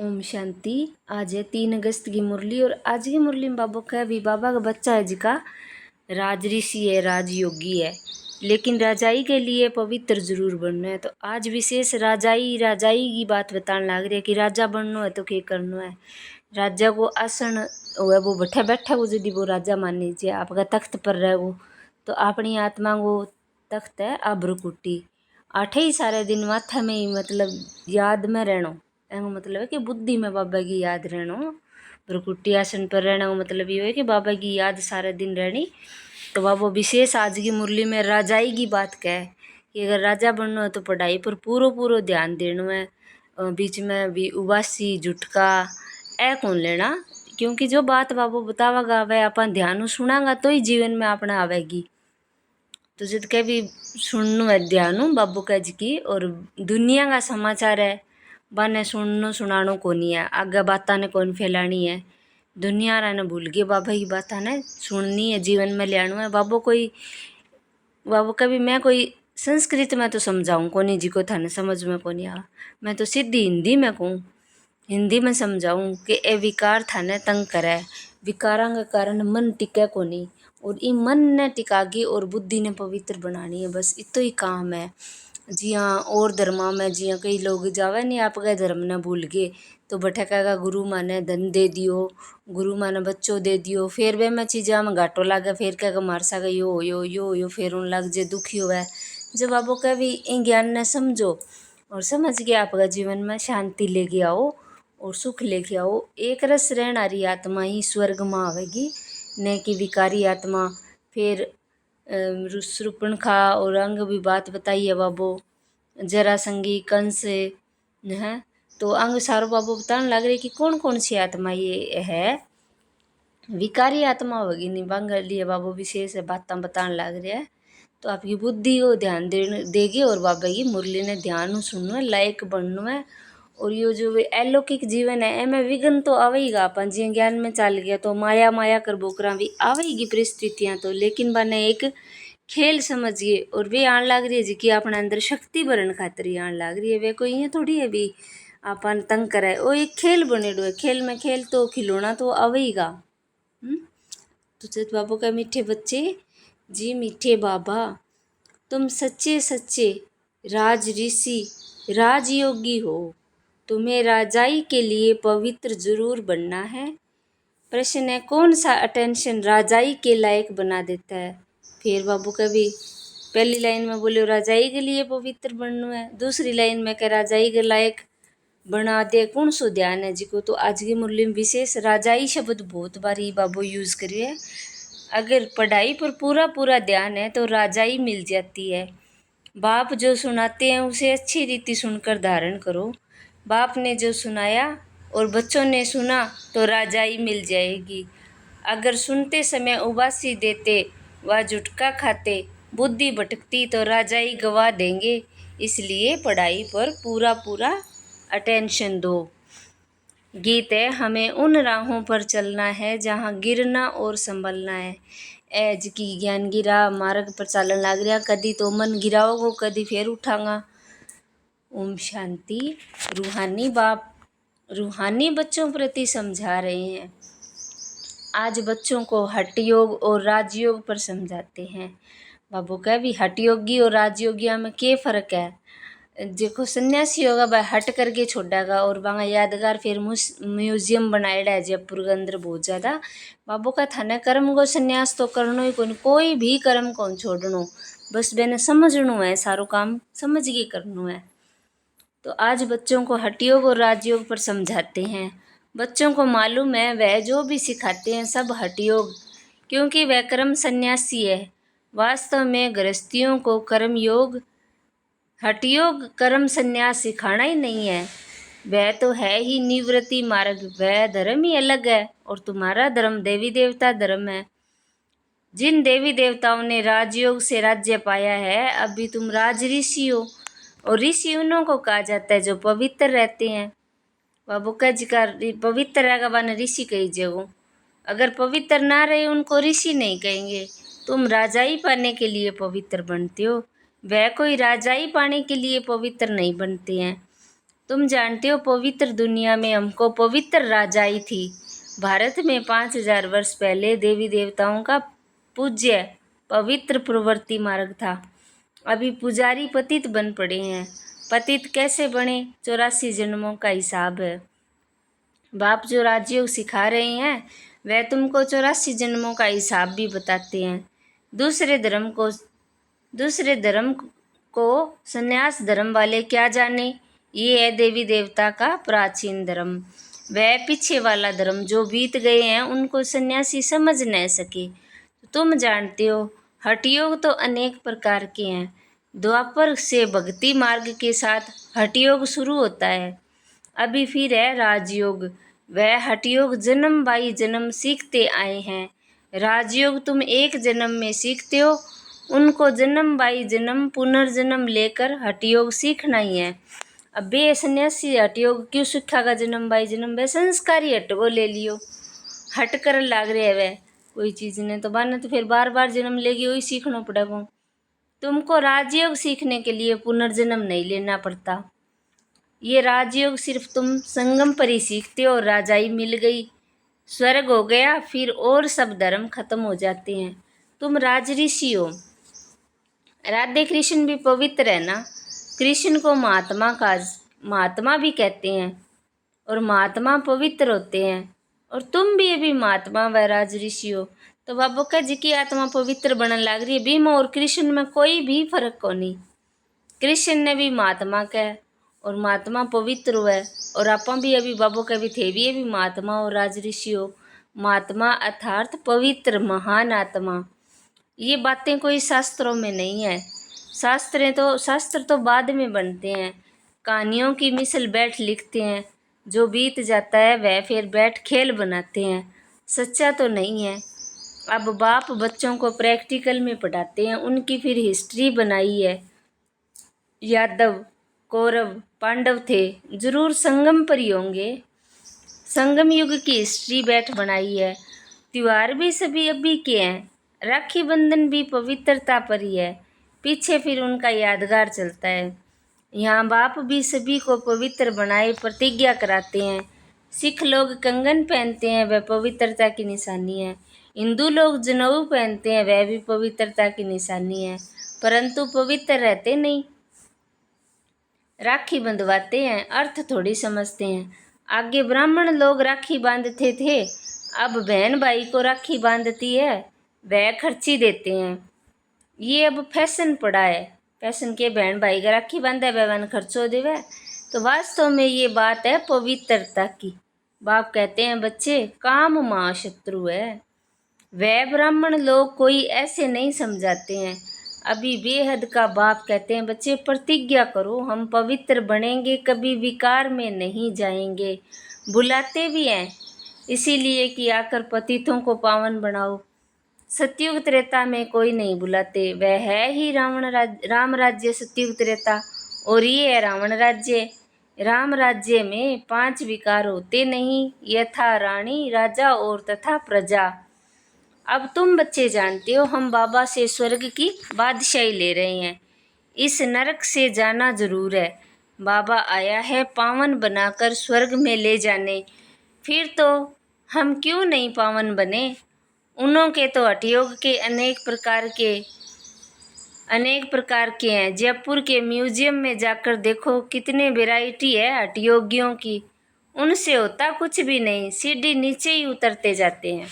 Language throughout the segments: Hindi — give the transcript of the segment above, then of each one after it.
ओम शांति। आज है 3 अगस्त की मुरली और आज की मुरली में बाबा का भी बाबा का बच्चा है जिका राजऋषि है, राजयोगी है, लेकिन राजाई के लिए पवित्र जरूर बनना है। तो आज विशेष राजाई की बात बताने लग रही है कि राजा बनना है तो क्या करना है। राजा को आसन हुआ वो बैठा बैठा वो यदि वो राजा मान लीजिए आपका तख्त पर रहे वो, तो अपनी आत्मा को तख्त है आभ्रकुटी 8 ही सारे दिन माथा में ही मतलब याद में रहना। एका मतलब है कि बुद्धि में बाबा की याद रहना। भ्रकुटी आसन पर रहना का मतलब ये है कि बाबा की याद सारे दिन रहनी। तो बाबा विशेष आज की मुरली में राजाई की बात कहे कि अगर राजा बनना है तो पढ़ाई पर पूरा ध्यान देना है। बीच में भी उबासी झुटका ए कौन लेना, क्योंकि जो बात बाबा बतावागा वह अपन ध्यान सुनागा तो ही जीवन में अपना आवेगी। तो जिद के भी सुनना है ध्यान बाबू का जी की, और दुनिया का समाचार है बाने सुननो सुनानो को नहीं है, आगे बातें ने कौन फैलानी है। दुनिया ने भूल के बाबा की बातें ने सुननी है, जीवन में लियाना है। बाबू कभी मैं कोई संस्कृत में तो समझाऊँ कोनी जी को, थाने समझ में को नहीं आ, मैं तो सीधी हिंदी में कहूँ, हिंदी में समझाऊँ कि ए विकार थाने तंग करे। विकारा के कारण मन टिके को नहीं, और ई मन ने टिकागी और बुद्धि ने पवित्र बनानी है। बस इतो ही काम है। जिया और धर्मा में जिया कई लोग जावे नहीं आपके धर्म ने भूल गए, तो भटकेगा गुरु माने धन दे दियो, गुरु माने बच्चों दे दियो, फिर वे में चीज़ा में घाटो लागे, फिर कहेगा मार सा यो फिर उन लग जे दुखी हुआ। जब आपको कभी इन ज्ञान ने समझो और समझ के आपका जीवन में शांति लेके आओ और सुख लेके आओ। एक रस रहना रही आत्मा ही स्वर्ग में आवेगी, न कि विकारी आत्मा। फिर शूर्पणखा और अंग भी बात बताई है बाबू, जरासंगी कंस है, तो अंग सारो बाबू बताने लग रहे कि कौन कौन सी आत्मा ये है। विकारी आत्मा होगी नहीं बंग लिए बाबू विशेष बातें बताने लग रहे हैं। तो आपकी बुद्धि को ध्यान देगी और बाबा की मुरली ने ध्यान सुनना है, लायक बनना है। और यो जो अलौकिक जीवन है एमें विघ्न तो आवेगा, अपन जी ज्ञान में चल गया तो माया कर बोकरा भी आवेगी परिस्थितियाँ तो, लेकिन बने एक खेल समझिए। और वे आने लग रही है जी कि अपने अंदर शक्ति भरन खातर ही आने लग रही है, वे कोई ये थोड़ी है भी अपन तंग करे। वो एक खेल बनेडो है, खेल में खेल तो खिलौना तो आवेगा। तो जत बाबू का मीठे बच्चे जी मीठे बाबा, तुम सच्चे सच्चे राज ऋषि राजयोगी हो, तुम्हें राजाई के लिए पवित्र जरूर बनना है। प्रश्न है कौन सा अटेंशन राजाई के लायक बना देता है। फिर बाबू कभी पहली लाइन में बोले राजाई के लिए पवित्र बनना है, दूसरी लाइन में कह राजाई के लायक बना दे कौन सो ध्यान है जी को। तो आज की मुरली में विशेष राजाई शब्द बहुत बारी बाबू यूज़ करिए। अगर पढ़ाई पर पूरा ध्यान है तो राजाई मिल जाती है। बाप जो सुनाते हैं उसे अच्छी रीति सुनकर धारण करो। बाप ने जो सुनाया और बच्चों ने सुना तो राजाई मिल जाएगी। अगर सुनते समय उबासी देते व झुटका खाते, बुद्धि भटकती तो राजाई गवा देंगे। इसलिए पढ़ाई पर पूरा अटेंशन दो। गीत है हमें उन राहों पर चलना है जहाँ गिरना और संभलना है। एज की ज्ञान गिरा मार्ग पर चालन लग रहा, कदी तो मन गिराओगो कदी फिर उठांगा। ओम शांति। रूहानी बच्चों प्रति समझा रहे हैं। आज बच्चों को हठ योग और राजयोग पर समझाते हैं। बाबू का भी हठ योगी और राजयोगिया में क्या फ़र्क है। देखो सन्यासी होगा वह हट करके छोड़ेगा और वहाँ यादगार फिर म्यूजियम बनाएड़ा है जयपुर के अंदर बहुत ज़्यादा। बाबू का थाने कर्म को सन्यास तो करना ही कोई भी कर्म कौन छोड़नो, बस मैंने समझना है, सारो काम समझ के करना है। तो आज बच्चों को हठ योग और राजयोग पर समझाते हैं। बच्चों को मालूम है वह जो भी सिखाते हैं सब हठ योग, क्योंकि वह कर्म सन्यासी है। वास्तव में गृहस्थियों को कर्म योग हठ योग कर्म संन्यास सिखाना ही नहीं है, वह तो है ही निवृत्ति मार्ग। वह धर्म ही अलग है और तुम्हारा धर्म देवी देवता धर्म है। जिन देवी देवताओं ने राजयोग से राज्य पाया है, अभी तुम राज ऋषि हो, और ऋषि उन्हों को कहा जाता है जो पवित्र रहते हैं। बाबू का जी का पवित्र रहेगा वन ऋषि कही जगो, अगर पवित्र ना रहे उनको ऋषि नहीं कहेंगे। तुम राजाई पाने के लिए पवित्र बनते हो, वह कोई राजाई पाने के लिए पवित्र नहीं बनते हैं। तुम जानते हो पवित्र दुनिया में हमको पवित्र राजाई थी। भारत में 5000 वर्ष पहले देवी देवताओं का पूज्य पवित्र प्रवृत्ति मार्ग था। अभी पुजारी पतित बन पड़े हैं। पतित कैसे बने? 84 जन्मों का हिसाब है। बाप जो राजयोग सिखा रहे हैं वह तुमको 84 जन्मों का हिसाब भी बताते हैं। दूसरे धर्म को संन्यास धर्म वाले क्या जाने? ये है देवी देवता का प्राचीन धर्म। वह पीछे वाला धर्म जो बीत गए हैं उनको सन्यासी समझ न सके। तुम जानते हो हठयोग तो अनेक प्रकार के हैं। द्वापर से भक्ति मार्ग के साथ हठयोग शुरू होता है। अभी फिर है राजयोग। वह हठयोग जन्म बाई जन्म सीखते आए हैं। राजयोग तुम एक जन्म में सीखते हो, उनको जन्म बाई जन्म पुनर्जन्म लेकर हठयोग सीखना ही है। अब बे सन्यासी हठयोग क्यों सीखेगा जन्म बाई जन्म? वे संस्कारी हट को ले लियो, हट कर लाग रहे है वह कोई चीज़ ने तो बाना तो फिर बार बार जन्म लेगी, वही सीखना पड़ेगा। तुमको राजयोग सीखने के लिए पुनर्जन्म नहीं लेना पड़ता। ये राजयोग सिर्फ तुम संगम पर ही सीखते हो। राजाई मिल गई, स्वर्ग हो गया, फिर और सब धर्म खत्म हो जाते हैं। तुम राजऋषि हो। राधे कृष्ण भी पवित्र है ना। कृष्ण को महात्मा भी कहते हैं और महात्मा पवित्र होते हैं। और तुम भी अभी महात्मा व राजऋषि हो। तो बाबू का जी की आत्मा पवित्र बनने लग रही है। भीम और कृष्ण में कोई भी फर्क को नहीं। कृष्ण ने भी महात्मा कह और महात्मा पवित्र हुआ है। और आपा भी अभी बाबू के भी थे भी अभी महात्मा और राजऋषि हो। महात्मा अर्थात पवित्र महान आत्मा। ये बातें कोई शास्त्रों में नहीं है। शास्त्र तो बाद में बनते हैं। कहानियों की मिसल बैठ लिखते हैं। जो बीत जाता है वह फिर बैठ खेल बनाते हैं। सच्चा तो नहीं है। अब बाप बच्चों को प्रैक्टिकल में पढ़ाते हैं। उनकी फिर हिस्ट्री बनाई है। यादव, कौरव, पांडव थे, जरूर संगम पर ही होंगे। संगम युग की हिस्ट्री बैठ बनाई है। त्योहार भी सभी अभी के हैं। राखी बंधन भी पवित्रता पर ही है। पीछे फिर उनका यादगार चलता है। यहाँ बाप भी सभी को पवित्र बनाए प्रतिज्ञा कराते हैं। सिख लोग कंगन पहनते हैं, वह पवित्रता की निशानी है। हिंदू लोग जनेऊ पहनते हैं, वह भी पवित्रता की निशानी है। परंतु पवित्र रहते नहीं। राखी बंधवाते हैं, अर्थ थोड़ी समझते हैं। आगे ब्राह्मण लोग राखी बांधते थे, अब बहन भाई को राखी बांधती है, वह खर्ची देते हैं। ये अब फैशन पड़ा है। फैशन के बहन भाई का राखी बांधा वह खर्चो देवे। तो वास्तव में ये बात है पवित्रता की। बाप कहते हैं बच्चे काम महाशत्रु है। वह ब्राह्मण लोग कोई ऐसे नहीं समझाते हैं। अभी बेहद का बाप कहते हैं बच्चे प्रतिज्ञा करो, हम पवित्र बनेंगे, कभी विकार में नहीं जाएंगे। बुलाते भी हैं इसीलिए कि आकर पतितों को पावन बनाओ। सतयुग त्रेता में कोई नहीं बुलाते। वह है ही राम राज्य सतयुग त्रेता और ये है रावण राज्य। राम राज्य में 5 विकार होते नहीं, यथा रानी, राजा और तथा प्रजा। अब तुम बच्चे जानते हो हम बाबा से स्वर्ग की बादशाही ले रहे हैं। इस नरक से जाना जरूर है। बाबा आया है पावन बनाकर स्वर्ग में ले जाने। फिर तो हम क्यों नहीं पावन बने? उनों के तो हठयोग के अनेक प्रकार के हैं। जयपुर के म्यूजियम में जाकर देखो कितने वैरायटी है हठयोगियों की। उनसे होता कुछ भी नहीं, सीढ़ी नीचे ही उतरते जाते हैं।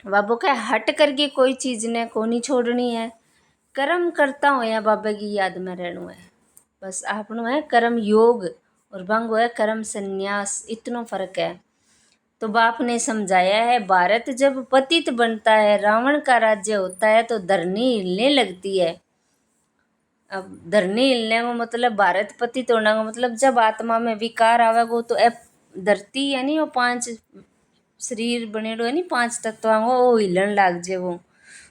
बाबू का हट करके कोई चीज़ ने को नहीं छोड़नी है। कर्म करता हो या बाबा की याद में रहना है। बस आपनो है कर्म योग और भंगो है कर्म संन्यास, इतना फर्क है। तो बाप ने समझाया है भारत जब पतित बनता है, रावण का राज्य होता है तो धरनी हिलने लगती है। अब धरनी हिलने का मतलब भारत पतित होने का मतलब जब आत्मा में विकार आवेगा तो धरती यानी वो 5 शरीर बनेड़ो है नी 5 तत्वों को वो हिलन लाग जे। वो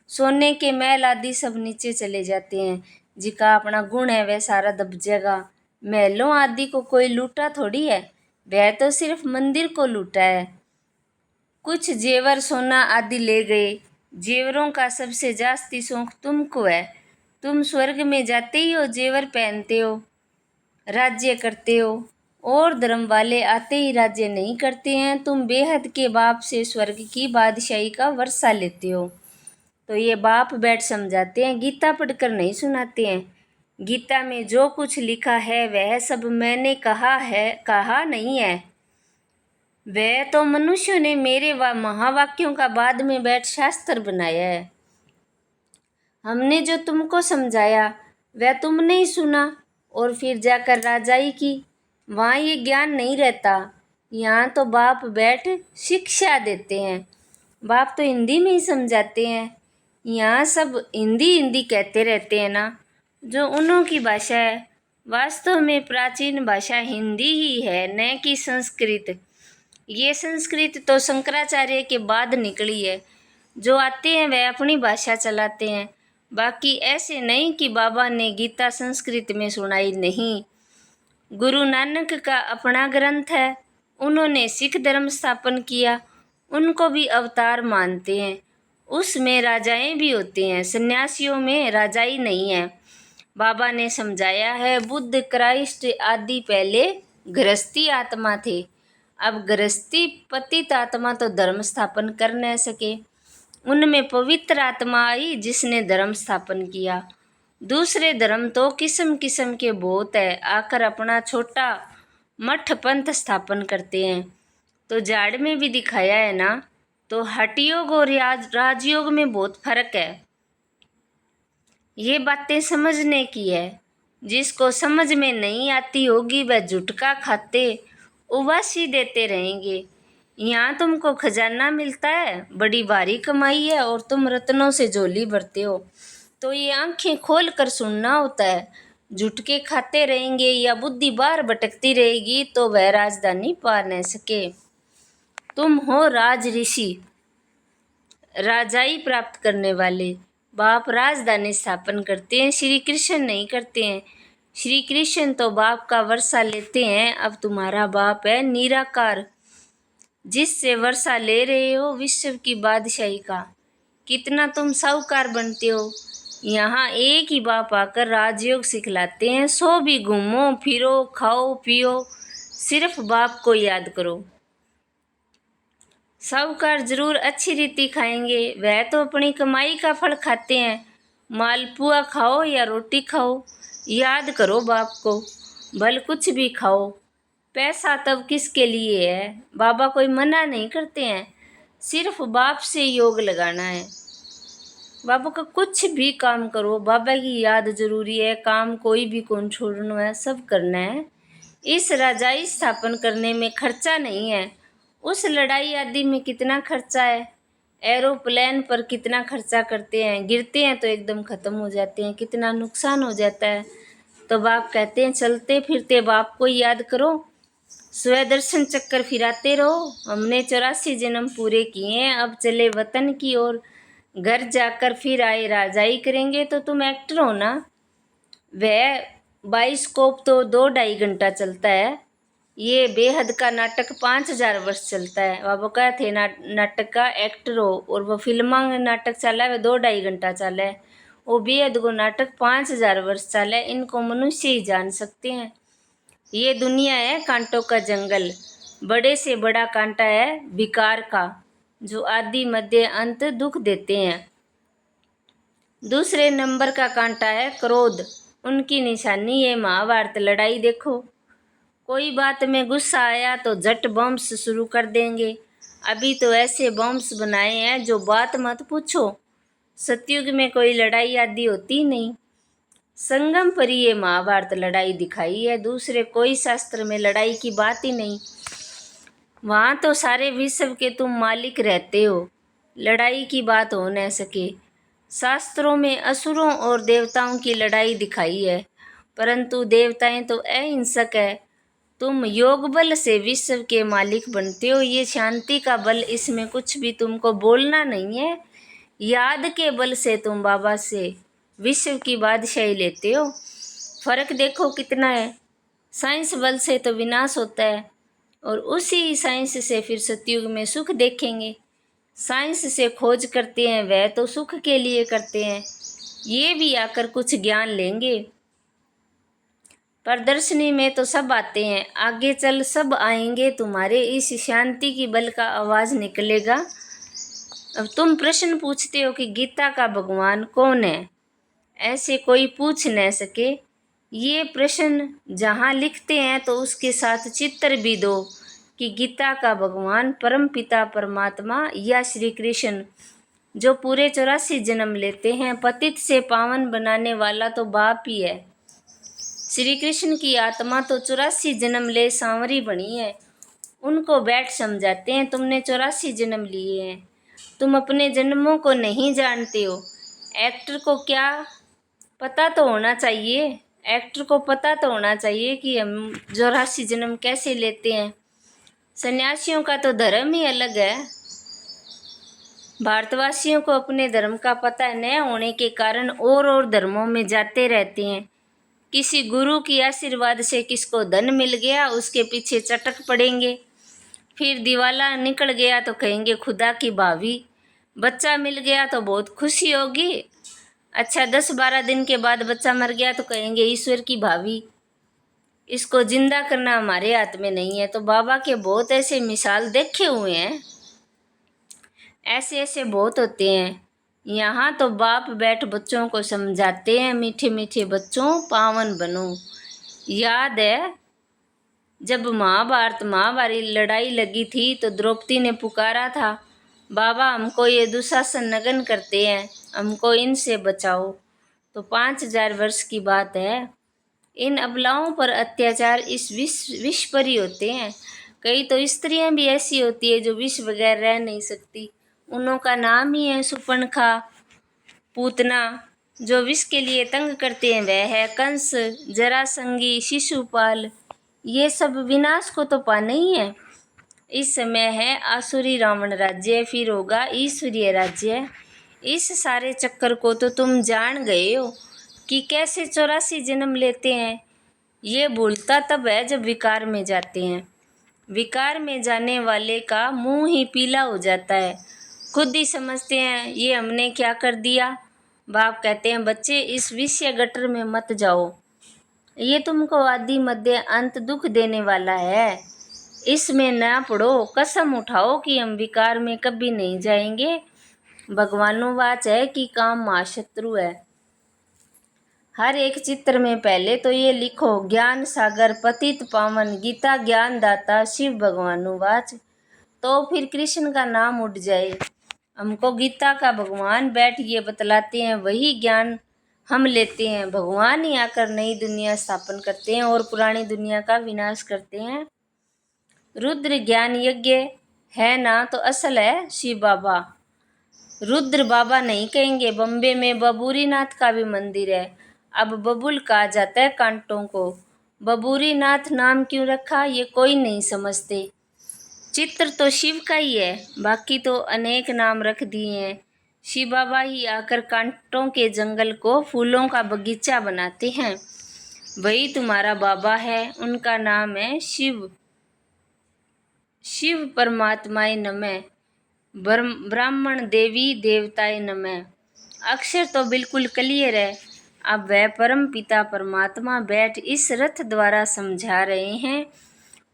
सोने के महल आदि सब नीचे चले जाते हैं। जिका अपना गुण है वह सारा दब जाएगा। महलों आदि को कोई लूटा थोड़ी है, वह तो सिर्फ मंदिर को लूटा है। कुछ जेवर सोना आदि ले गए। जेवरों का सबसे जास्ती शौक तुमको है। तुम स्वर्ग में जाते ही हो जेवर पहनते हो, राज्य करते हो। और धर्म वाले आते ही राज्य नहीं करते हैं। तुम बेहद के बाप से स्वर्ग की बादशाही का वर्षा लेते हो। तो ये बाप बैठ समझाते हैं, गीता पढ़कर नहीं सुनाते हैं। गीता में जो कुछ लिखा है वह सब मैंने कहा नहीं है। वह तो मनुष्यों ने मेरे महावाक्यों का बाद में बैठ शास्त्र बनाया है। हमने जो तुमको समझाया वह तुमने ही सुना और फिर जाकर राजाई की। वहाँ ये ज्ञान नहीं रहता। यहाँ तो बाप बैठ शिक्षा देते हैं। बाप तो हिंदी में ही समझाते हैं। यहाँ सब हिंदी हिंदी कहते रहते हैं ना, जो उन्हों की भाषा है। वास्तव में प्राचीन भाषा हिंदी ही है, न कि संस्कृत। ये संस्कृत तो शंकराचार्य के बाद निकली है। जो आते हैं वह अपनी भाषा चलाते हैं। बाकी ऐसे नहीं कि बाबा ने गीता संस्कृत में सुनाई नहीं। गुरु नानक का अपना ग्रंथ है। उन्होंने सिख धर्म स्थापन किया, उनको भी अवतार मानते हैं। उसमें राजाएं भी होते हैं, सन्यासियों में राजाई नहीं है। बाबा ने समझाया है, बुद्ध क्राइस्ट आदि पहले गृहस्थी आत्मा थे। अब गृहस्थी पतित आत्मा तो धर्म स्थापन कर न सके। उनमें पवित्र आत्मा आई जिसने धर्म स्थापन किया। दूसरे धर्म तो किस्म किस्म के बहुत है, आकर अपना छोटा मठ पंथ स्थापन करते हैं। तो जाड़ में भी दिखाया है ना। तो हठ योग और राजयोग में बहुत फर्क है। ये बातें समझने की है। जिसको समझ में नहीं आती होगी वह झुटका खाते उबासी देते रहेंगे। यहाँ तुमको खजाना मिलता है, बड़ी भारी कमाई है और तुम रत्नों से झोली भरते हो। तो ये आंखें खोल कर सुनना होता है। झुटके खाते रहेंगे या बुद्धि बाहर भटकती रहेगी तो वह राजधानी पा न सके। तुम हो राज ऋषि, राजाई प्राप्त करने वाले। बाप राजधानी स्थापन करते हैं, श्री कृष्ण नहीं करते हैं। श्री कृष्ण तो बाप का वर्षा लेते हैं। अब तुम्हारा बाप है निराकार, जिससे वर्षा ले रहे हो विश्व की बादशाही का। कितना तुम साहूकार बनते हो। यहाँ एक ही बाप आकर राजयोग सिखलाते हैं। सो भी घूमो फिरो खाओ पियो, सिर्फ बाप को याद करो। साहूकार जरूर अच्छी रीति खाएंगे, वह तो अपनी कमाई का फल खाते हैं। मालपुआ खाओ या रोटी खाओ, याद करो बाप को। भल कुछ भी खाओ, पैसा तब किसके लिए है। बाबा कोई मना नहीं करते हैं, सिर्फ बाप से योग लगाना है। बाबा का कुछ भी काम करो, बाबा की याद जरूरी है। काम कोई भी कौन छोड़ना है, सब करना है। इस राजाई स्थापन करने में खर्चा नहीं है। उस लड़ाई आदि में कितना खर्चा है। एरोप्लेन पर कितना खर्चा करते हैं, गिरते हैं तो एकदम ख़त्म हो जाते हैं, कितना नुकसान हो जाता है। तो बाप कहते हैं चलते फिरते बाप को याद करो, स्वदर्शन चक्कर फिराते रहो। हमने 84 जन्म पूरे किए हैं, अब चले वतन की ओर। घर जाकर फिर आए राजाई करेंगे। तो तुम एक्टर हो ना। वह बाइस्कोप तो 2-2.5 घंटा चलता है। ये बेहद का नाटक 5000 वर्ष चलता है। बाबा कहे थे नाटक का एक्टर हो, और वो फिल्मा में नाटक चला है वह 2-2.5 घंटा चला है। वो बेहद को नाटक 5000 वर्ष चला है। इनको मनुष्य ही जान सकते हैं। ये दुनिया है कांटों का जंगल। बड़े से बड़ा कांटा है विकार का, जो आदि मध्य अंत दुख देते हैं। दूसरे नंबर का कांटा है क्रोध। उनकी निशानी है महाभारत लड़ाई। देखो, कोई बात में गुस्सा आया तो झट बम्स शुरू कर देंगे। अभी तो ऐसे बम्स बनाए हैं जो बात मत पूछो। सतयुग में कोई लड़ाई आदि होती नहीं। संगम पर ये महाभारत लड़ाई दिखाई है। दूसरे कोई शास्त्र में लड़ाई की बात ही नहीं। वहाँ तो सारे विश्व के तुम मालिक रहते हो, लड़ाई की बात हो न सके। शास्त्रों में असुरों और देवताओं की लड़ाई दिखाई है, परंतु देवताएं तो अहिंसक है। तुम योग बल से विश्व के मालिक बनते हो। ये शांति का बल, इसमें कुछ भी तुमको बोलना नहीं है। याद के बल से तुम बाबा से विश्व की बादशाही लेते हो। फर्क देखो कितना है। साइंस बल से तो विनाश होता है, और उसी साइंस से फिर सतयुग में सुख देखेंगे। साइंस से खोज करते हैं वह तो सुख के लिए करते हैं। ये भी आकर कुछ ज्ञान लेंगे। प्रदर्शनी में तो सब आते हैं, आगे चल सब आएंगे तुम्हारे, इस शांति की बल का आवाज निकलेगा। अब तुम प्रश्न पूछते हो कि गीता का भगवान कौन है, ऐसे कोई पूछ न सके। ये प्रश्न जहाँ लिखते हैं तो उसके साथ चित्र भी दो कि गीता का भगवान परम पिता परमात्मा या श्री कृष्ण, जो पूरे 84 जन्म लेते हैं, पतित से पावन बनाने वाला तो बाप ही है। श्री कृष्ण की आत्मा तो 84 जन्म ले सांवरी बनी है, उनको बैठ समझाते हैं तुमने 84 जन्म लिए हैं, तुम अपने जन्मों को नहीं जानते हो। एक्टर को क्या पता तो होना चाहिए, एक्टर को पता तो होना चाहिए कि हम 84 जन्म कैसे लेते हैं। सन्यासियों का तो धर्म ही अलग है। भारतवासियों को अपने धर्म का पता न होने के कारण और धर्मों में जाते रहते हैं। किसी गुरु की आशीर्वाद से किसको धन मिल गया उसके पीछे चटक पड़ेंगे, फिर दिवाला निकल गया तो कहेंगे खुदा की भावी, बच्चा मिल गया तो बहुत खुशी होगी, अच्छा 10-12 दिन के बाद बच्चा मर गया तो कहेंगे ईश्वर की भावी। इसको जिंदा करना हमारे हाथ में नहीं है। तो बाबा के बहुत ऐसे मिसाल देखे हुए हैं, ऐसे ऐसे बहुत होते हैं। यहाँ तो बाप बैठ बच्चों को समझाते हैं, मीठे मीठे बच्चों पावन बनो। याद है जब महाभारत लड़ाई लगी थी तो द्रौपदी ने पुकारा था, बाबा हमको ये दुशासन नगन करते हैं, हमको इनसे बचाओ। तो 5000 वर्ष की बात है। इन अबलाओं पर अत्याचार इस विष पर ही होते हैं। कई तो स्त्रियां भी ऐसी होती है जो विष बगैर रह नहीं सकती, उन्हों का नाम ही है सुपर्णखा, पूतना। जो विष के लिए तंग करते हैं वह है कंस, जरासंगी, शिशुपाल। ये सब विनाश को तो पाना ही है। इस समय है आसुरी रावण राज्य, फिर होगा ईश्वरीय राज्य। इस सारे चक्कर को तो तुम जान गए हो कि कैसे 84 जन्म लेते हैं। ये भूलता तब है जब विकार में जाते हैं। विकार में जाने वाले का मुंह ही पीला हो जाता है, खुद ही समझते हैं ये हमने क्या कर दिया। बाप कहते हैं बच्चे इस विषय गटर में मत जाओ, ये तुमको आदि मध्य अंत दुख देने वाला है, इसमें ना पड़ो। कसम उठाओ कि हम विकार में कभी नहीं जाएंगे। भगवानोवाच है कि काम महाशत्रु है। हर एक चित्र में पहले तो ये लिखो ज्ञान सागर पतित पावन गीता ज्ञान दाता शिव भगवानुवाच, तो फिर कृष्ण का नाम उठ जाए। हमको गीता का भगवान बैठ ये बतलाते हैं, वही ज्ञान हम लेते हैं। भगवान ही आकर नई दुनिया स्थापन करते हैं और पुरानी दुनिया का विनाश करते हैं। रुद्र ज्ञान यज्ञ है ना तो असल है शिव बाबा। रुद्र बाबा नहीं कहेंगे। बम्बे में बबूरीनाथ का भी मंदिर है, अब बबुल कहा जाता है कांटों को। बबूरीनाथ नाम क्यों रखा ये कोई नहीं समझते। चित्र तो शिव का ही है, बाकी तो अनेक नाम रख दिए हैं। शिव बाबा ही आकर कांटों के जंगल को फूलों का बगीचा बनाते हैं। वही तुम्हारा बाबा है, उनका नाम है शिव। शिव परमात्माए नमः, ब्राह्मण देवी देवताए नमः। अक्षर तो बिल्कुल क्लियर है। अब वह परम पिता परमात्मा बैठ इस रथ द्वारा समझा रहे हैं,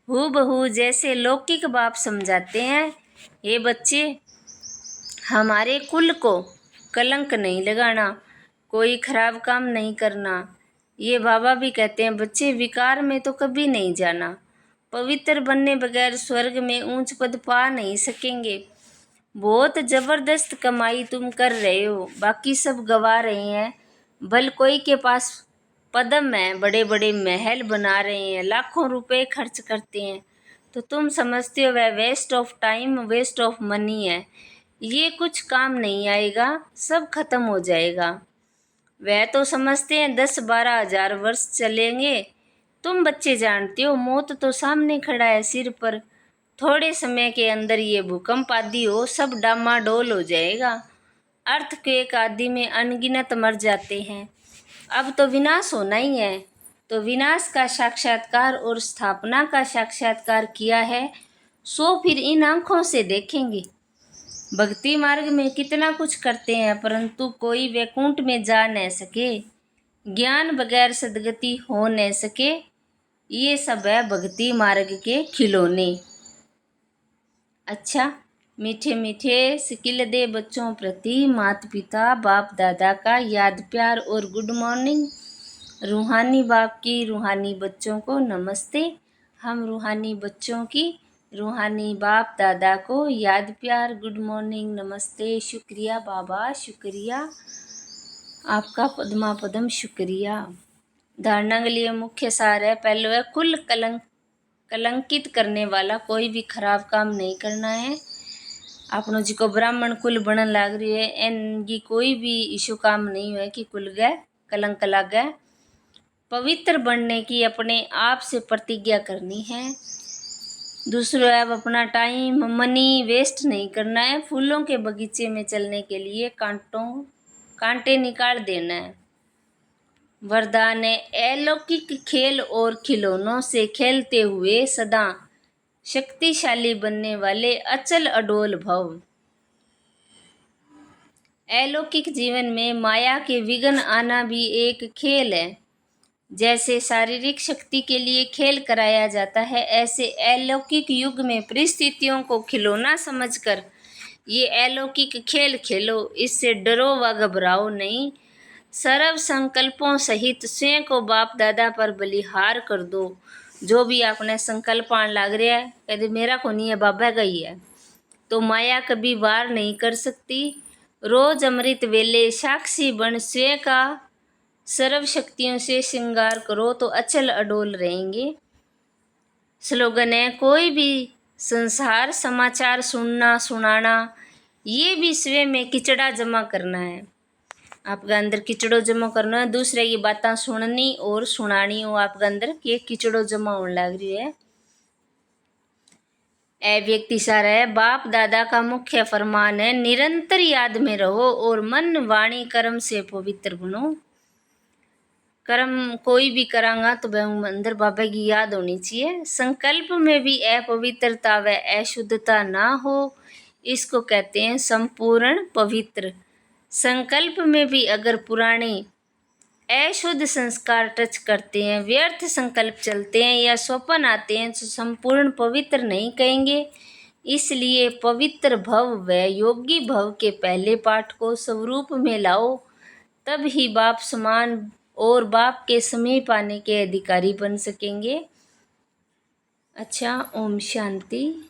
हूबहू जैसे लौकिक बाप समझाते हैं। ये बच्चे हमारे कुल को कलंक नहीं लगाना, कोई खराब काम नहीं करना। ये बाबा भी कहते हैं बच्चे विकार में तो कभी नहीं जाना, पवित्र बनने बगैर स्वर्ग में ऊंच पद पा नहीं सकेंगे। बहुत ज़बरदस्त कमाई तुम कर रहे हो, बाकी सब गवा रहे हैं। भल कोई के पास पदम है, बड़े बड़े महल बना रहे हैं, लाखों रुपए खर्च करते हैं, तो तुम समझते हो वह waste of time waste of money है, ये कुछ काम नहीं आएगा, सब खत्म हो जाएगा। वह तो समझते हैं 10-12 हजार वर्ष चलेंगे। तुम बच्चे जानते हो मौत तो सामने खड़ा है सिर पर, थोड़े समय के अंदर ये भूकंप आदि हो सब डामाडोल हो जाएगा। अर्थक्वेक आदि में अनगिनत मर जाते हैं। अब तो विनाश होना ही है, तो विनाश का साक्षात्कार और स्थापना का साक्षात्कार किया है, सो फिर इन आँखों से देखेंगे। भक्ति मार्ग में कितना कुछ करते हैं परंतु कोई वैकुंठ में जा न सके। ज्ञान बगैर सदगति हो न सके, ये सब है भक्ति मार्ग के खिलौने। अच्छा, मीठे मीठे सिकिल दे बच्चों प्रति माता पिता बाप दादा का याद प्यार और गुड मॉर्निंग। रूहानी बाप की रूहानी बच्चों को नमस्ते। हम रूहानी बच्चों की रूहानी बाप दादा को याद प्यार गुड मॉर्निंग नमस्ते। शुक्रिया बाबा, शुक्रिया आपका पद्मा पदम, शुक्रिया। धारणा के लिए मुख्य सार है, पहले है कुल कलंकित करने वाला कोई भी खराब काम नहीं करना है। आपनो जी को ब्राह्मण कुल बनन लाग रही है, इनकी कोई भी इशू काम नहीं है कि कुल गए कलंक लग गए। पवित्र बनने की अपने आप से प्रतिज्ञा करनी है। दूसरा है, अब अपना टाइम मनी वेस्ट नहीं करना है। फूलों के बगीचे में चलने के लिए कांटे निकाल देना है। वरदान है, अलौकिक खेल और खिलौनों से खेलते हुए सदा शक्तिशाली बनने वाले अचल अडोल भव। अलौकिक जीवन में माया के विघ्न आना भी एक खेल है। जैसे शारीरिक शक्ति के लिए खेल कराया जाता है, ऐसे अलौकिक युग में परिस्थितियों को खिलौना समझकर ये अलौकिक खेल खेलो। इससे डरो व घबराओ नहीं। सर्व संकल्पों सहित स्वयं को बाप दादा पर बलिहार कर दो। जो भी आपने संकल्प आन लाग रहा है, कहते मेरा को नहीं है, बाबा का ही है, तो माया कभी वार नहीं कर सकती। रोज अमृत वेले साक्षी बन स्वयं का सर्व शक्तियों से श्रृंगार करो तो अचल अडोल रहेंगे। स्लोगन है, कोई भी संसार समाचार सुनना सुनाना, ये भी स्वयं में किचड़ा जमा करना है। आपके अंदर किचड़ो जमा करना है, दूसरे की बातें सुननी और सुनानी हो आपके अंदर ये किचड़ो जमा होने लग रही है। ए व्यक्ति सारा है, बाप दादा का मुख्य फरमान है, निरंतर याद में रहो और मन वाणी कर्म से पवित्र बनो। कर्म कोई भी करांगा तो वह अंदर बाबा की याद होनी चाहिए। संकल्प में भी अपवित्रता व अशुद्धता ना हो, इसको कहते हैं संपूर्ण पवित्र। संकल्प में भी अगर पुराने अशुद्ध संस्कार टच करते हैं, व्यर्थ संकल्प चलते हैं या स्वप्न आते हैं तो संपूर्ण पवित्र नहीं कहेंगे। इसलिए पवित्र भव व योगी भव के पहले पाठ को स्वरूप में लाओ, तब ही बाप समान और बाप के समीप आने के अधिकारी बन सकेंगे। अच्छा, ओम शांति।